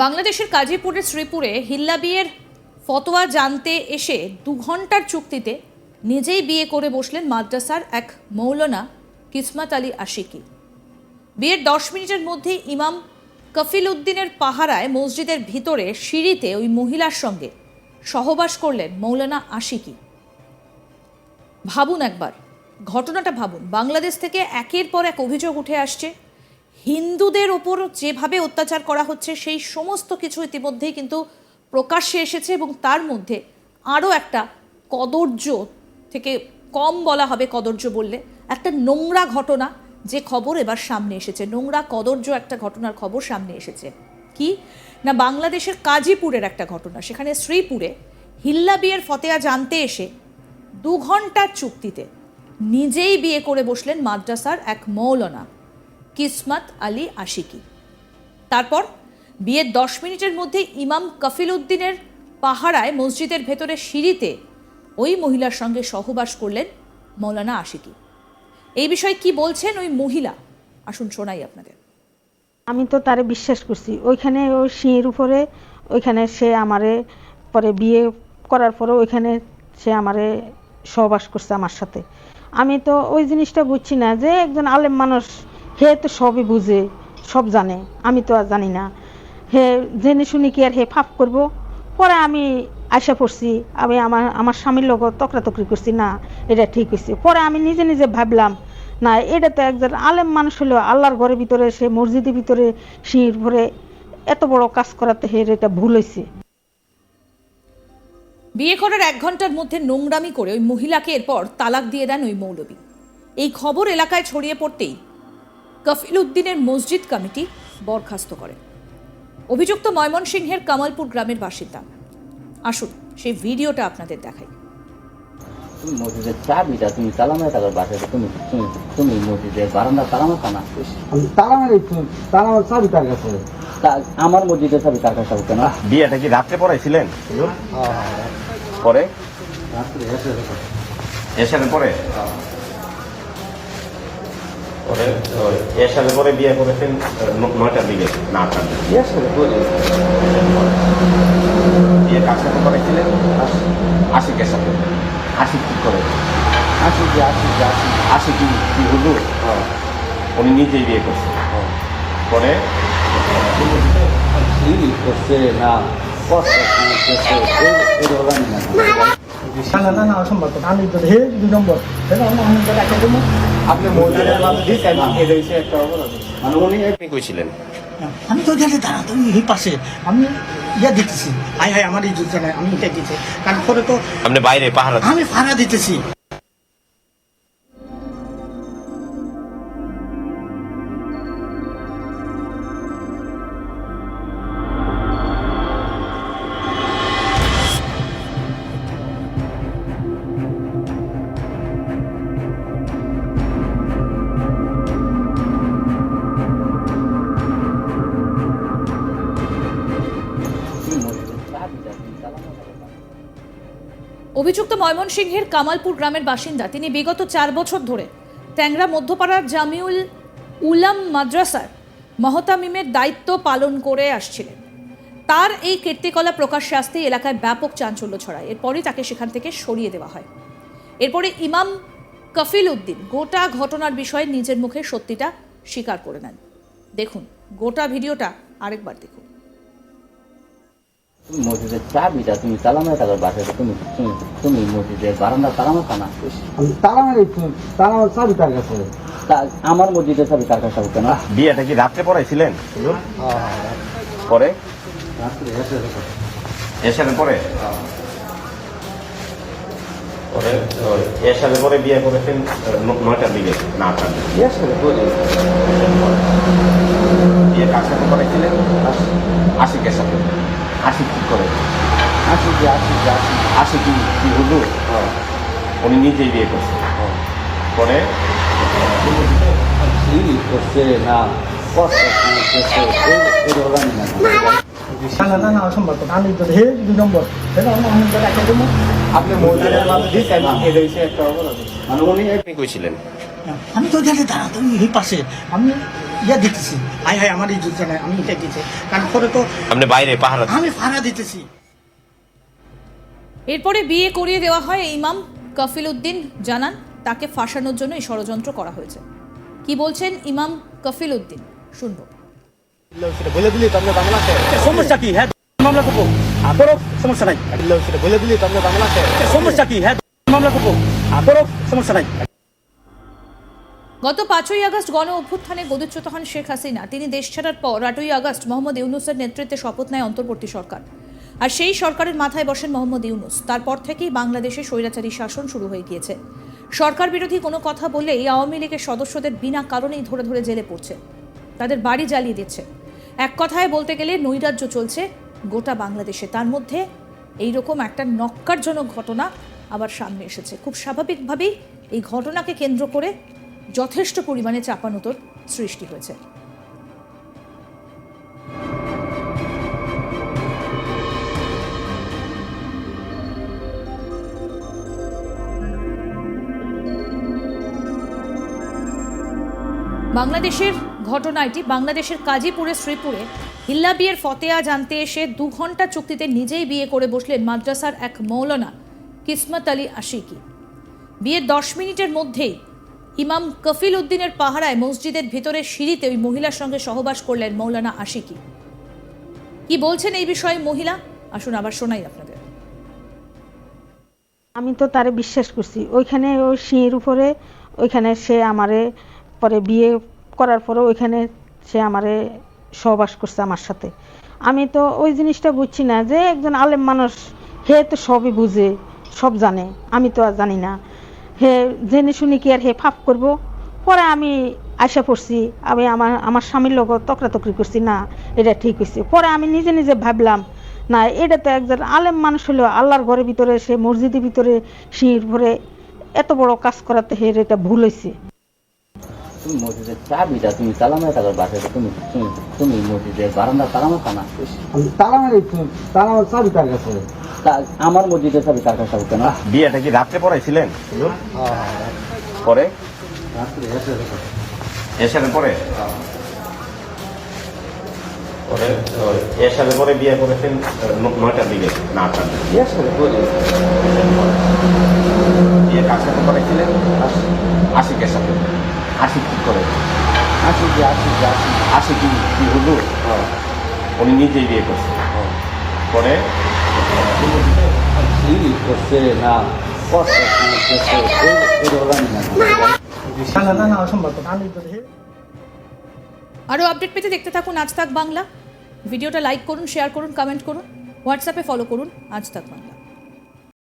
বাংলাদেশের গাজীপুরের শ্রীপুরে হিল্লা বিয়ের ফতোয়া জানতে এসে 2 ঘন্টার চুক্তিতে নিজেই বিয়ে করে বসলেন মাদ্রাসার এক মৌলানা কিসমত আলী আশিকি। বিয়ের 10 মিনিটের মধ্যেই ইমাম কফিল উদ্দিনের পাহারায় মসজিদের ভিতরে সিঁড়িতে ওই মহিলার সঙ্গে সহবাস করলেন মৌলানা আশিকি। ভাবুন একবার, ঘটনাটা ভাবুন। বাংলাদেশ থেকে একের পর এক অভিযোগ উঠে আসছে, হিন্দুদের ওপর যেভাবে অত্যাচার করা হচ্ছে সেই সমস্ত কিছু ইতিমধ্যেই কিন্তু প্রকাশ্যে এসেছে এবং তার মধ্যে আরও একটা কদর্য থেকে কম বলা হবে, কদর্য বললে একটা নোংরা ঘটনা যে খবর এবার সামনে এসেছে, নোংরা কদর্য একটা ঘটনার খবর সামনে এসেছে। কি না, বাংলাদেশের গাজীপুরের একটা ঘটনা। সেখানে শ্রীপুরে হিল্লা বিয়ের ফতোয়া জানতে এসে 2 ঘন্টার চুক্তিতে নিজেই বিয়ে করে বসলেন মাদ্রাসার এক মৌলানা কিসমত আলী আশিকি। তারপর বিয়ের 10 মিনিটের মধ্যে ইমাম কফিল উদ্দিনের পাহারায় মসজিদের ভেতরে সিঁড়িতে ওই মহিলার সঙ্গে সহবাস করলেন মৌলানা আশিকি। এই বিষয়ে কি বলছেন ওই মহিলা, আসুন শোনাই আপনাদের। আমি তো তারে বিশ্বাস করছি, ওইখানে ওই সিঁড়ির উপরে ওইখানে সে আমারে পরে বিয়ে করার পরে ওইখানে সে আমারে সহবাস করছে আমার সাথে। আমি তো ওই জিনিসটা বুঝছি না যে একজন আলেম মানুষ, হে তো সবই বুঝে, সব জানে, আমি তো আর জানি না। হে জেনে শুনি কি আর হে ফাপ করব? পরে আমি আশা পড়ছি, আমি আমার স্বামীর লগত তকরাতকরি করছি, না এটা ঠিক হয়েছে। পরে আমি নিজে নিজে ভাবলাম, না এটা তো একজন আলেম মানুষ হলেও আল্লাহর ঘরের ভিতরে, সে মসজিদের ভিতরে সিঁড়ির ভরে এত বড় কাজ করাতে হে এটা ভুল হয়েছে। বিয়ে করার 1 ঘন্টার মধ্যে নোংরামি করে ওই মহিলাকে এরপর তালাক দিয়ে দেন ওই মৌলবী। এই খবর এলাকায় ছড়িয়ে পড়তেই কফিল উদ্দিনের মসজিদ কমিটি বরখাস্ত করে। অভিযুক্ত ময়মনসিংহের কামালপুর গ্রামের বাসিন্দা। আসুন সেই ভিডিওটা আপনাদের দেখাই। তুমি মসজিদের চাবিটা তুমি তালা মেরে থাকার বাসায় তুমি মসজিদের বারান্দা তালা মারতা না? তালা মেরে চাবি কার কাছে? আমার মসজিদের চাবি কার কাছে কেন? বিয়েটা কি রাত্রে পড়াইছিলেন? পরে এসারের পরে এসারের পরে বিয়ে করেছেন 9টার দিকে না 8টার দিকে? বিয়ে কার সাথে করেছিলেন? আশিকের সাথে। আশিক কি করে? আশিক কি হলো? উনি নিজেই বিয়ে করছে। পরে করছে না না অসম্ভব। আমি তো হে 2 নম্বর আপনি মসজিদের একটা অপরাধ। মানে উনি আপনি কইছিলেন? আমি তো গেলে দাঁড়া তো এই পাশে আমি দিতেছি, হাই হাই আমার এই জায়গায় আমি এটা দিতে, তারপরে তো আপনি বাইরে পাহারা? আমি ভাড়া দিতেছি। অভিযুক্ত ময়মনসিংহের কামালপুর গ্রামের বাসিন্দা। তিনি বিগত 4 বছর ধরে ট্যাংরা মধ্যপাড়ার জামিউল উলাম মাদ্রাসার মহতামিমের দায়িত্ব পালন করে আসছিলেন। তার এই কীর্তিকলা প্রকাশ্যে আসতেই এলাকায় ব্যাপক চাঞ্চল্য ছড়ায়। এরপরই তাকে সেখান থেকে সরিয়ে দেওয়া হয়। এরপরে ইমাম কফিল উদ্দিন গোটা ঘটনার বিষয়ে নিজের মুখে সত্যিটা স্বীকার করে নেন। দেখুন গোটা ভিডিওটা আরেকবার দেখুন। মসজিদের চাবিটা তুমি তালা মেরে থাকার বাসায় তুমি মসজিদের বারান্দা তালা মারতা না? তালা মেরে চাবি কার কাছে? আমার মসজিদের চাবি কার কাছে কেন? বিয়েটা কি রাত্রে পড়াইছিলেন? পরে এসারের পরে এসারের পরে বিয়ে করেছেন 9টার দিকে না 8টার দিকে? বিয়ে কার সাথে করেছিলেন? আশিকের সাথে। আশিক কি করে? আশিক কি হলো? উনি নিজেই বিয়ে করছে। পরে করছে না না অসম্ভব। আমি তো হে 2 নম্বর আপনি মসজিদের একটা অপরাধ। মানে উনি আপনি কইছিলেন? আমি তো গেলে দাঁড়া তো এই পাশে আমি ইয়া দিতেছি হাই হাই আমার ইজ্জত জানাই আমি এটা দিতে কারণ পরে তো আপনি বাইরে পাহারা আমি ভাড়া দিতেছি। এরপরে বিয়ে করিয়ে দেওয়া হয় ইমাম কফিল উদ্দিন জানান তাকে ফাঁসানোর জন্য এই ষড়যন্ত্র করা হয়েছে। কি বলছেন ইমাম কফিল উদ্দিন শুনবো। বলে দিলি তো আমরা বাংলাতে সমস্যা কি? হ্যাঁ মামলা করবো করো, সমস্যা নাই। সেটা বলে দিলি তো আমরা বাংলাতে সমস্যা কি? হ্যাঁ মামলা করবো করো, সমস্যা নাই। গত 5ই আগস্ট গণ অভ্যুত্থানে গদিচ্যুত হন শেখ হাসিনা। তিনি দেশ ছাড়ার পর 8ই আগস্ট মোহাম্মদ ইউনূসের নেতৃত্বে শপথ নেয় অন্তর্বর্তী সরকার। আর সেই সরকারের মাথায় বসেন মোহাম্মদ ইউনূস। তারপর থেকেই বাংলাদেশে স্বৈরাচারী শাসন শুরু হয়ে গিয়েছে। সরকার বিরোধী কোনো কথা বললেই আওয়ামী লীগের সদস্যদের বিনা কারণেই ধরে ধরে জেলে পড়ছে, তাদের বাড়ি জ্বালিয়ে দিচ্ছে। এক কথায় বলতে গেলে নৈরাজ্য চলছে গোটা বাংলাদেশে। তার মধ্যে এইরকম একটা নক্কারজনক ঘটনা আবার সামনে এসেছে। খুব স্বাভাবিকভাবেই এই ঘটনাকে কেন্দ্র করে যথেষ্ট পরিমাণে চাপানোতর সৃষ্টি হয়েছে। বাংলাদেশের ঘটনা এটি। বাংলাদেশের কাজীপুরের শ্রীপুরে হিল্লা বিয়ের ফতেয়া জানতে এসে 2 ঘন্টা চুক্তিতে নিজেই বিয়ে করে বসলেন মাদ্রাসার এক মৌলানা কিসমত আলী আশিকি। বিয়ের 10 মিনিটের মধ্যেই ইমাম কফিল উদ্দিনের পাহারায় মসজিদের ভিতরে সিঁড়িতে ওই মহিলার সঙ্গে সহবাস করলেন মৌলানা আশিকি। কি বলছেন এই বিষয়ে মহিলা, আসুন আবার শোনাই আপনাদের। আমি তো তারে বিশ্বাস করছি, ওইখানে ওই সিঁড়ির উপরে ওইখানে সে আমারে পরে বিয়ে করার পরে ওইখানে সে আমারে সহবাস করছে আমার সাথে। আমি তো ওই জিনিসটা বুঝছি না যে একজন আলেম মানুষ, হে তো সবই বুঝে, সব জানে, আমি তো আর জানি না। হে জেনে শুনি কি আর হে ফাপ করব? পরে আমি আশা পড়ছি, আমি আমার স্বামীর লগত তকরাতকরি করছি, না এটা ঠিক হয়েছে। পরে আমি নিজে নিজে ভাবলাম না, এটা তো একজন আলেম মানুষ হলো, আল্লাহর ঘরের ভিতরে সে মসজিদের ভিতরে সিঁড়ির ভরে এত বড় কাজ করাতে হে এটা ভুল হয়েছে। তুমি মসজিদের চাবিটা তুমি তালামায় থাকার বাসায় তুমি তুমি তুমি মসজিদের বারান্দা তালামা খানা তার চাবি তার কাছে আমার মসজিদের চাবি কার কাছে কেন? বিয়েটা কি রাত্রে পড়াইছিলেন? পরে এসারের পরে এসারের পরে বিয়ে করেছেন 9টার দিকে না 8টার দিকে। বিয়ে কার সাথে করেছিলেন? আশিকের সাথে। আশিক কি করে? আশিক কি হলো? উনি নিজেই বিয়ে করছে। পরে করছে না না অসম্ভব আমি আরও আপডেট পেতে দেখতে থাকুন আজ তাক বাংলা। ভিডিওটা লাইক করুন, শেয়ার করুন, কমেন্ট করুন, হোয়াটসঅ্যাপে ফলো করুন আজ তাক বাংলা।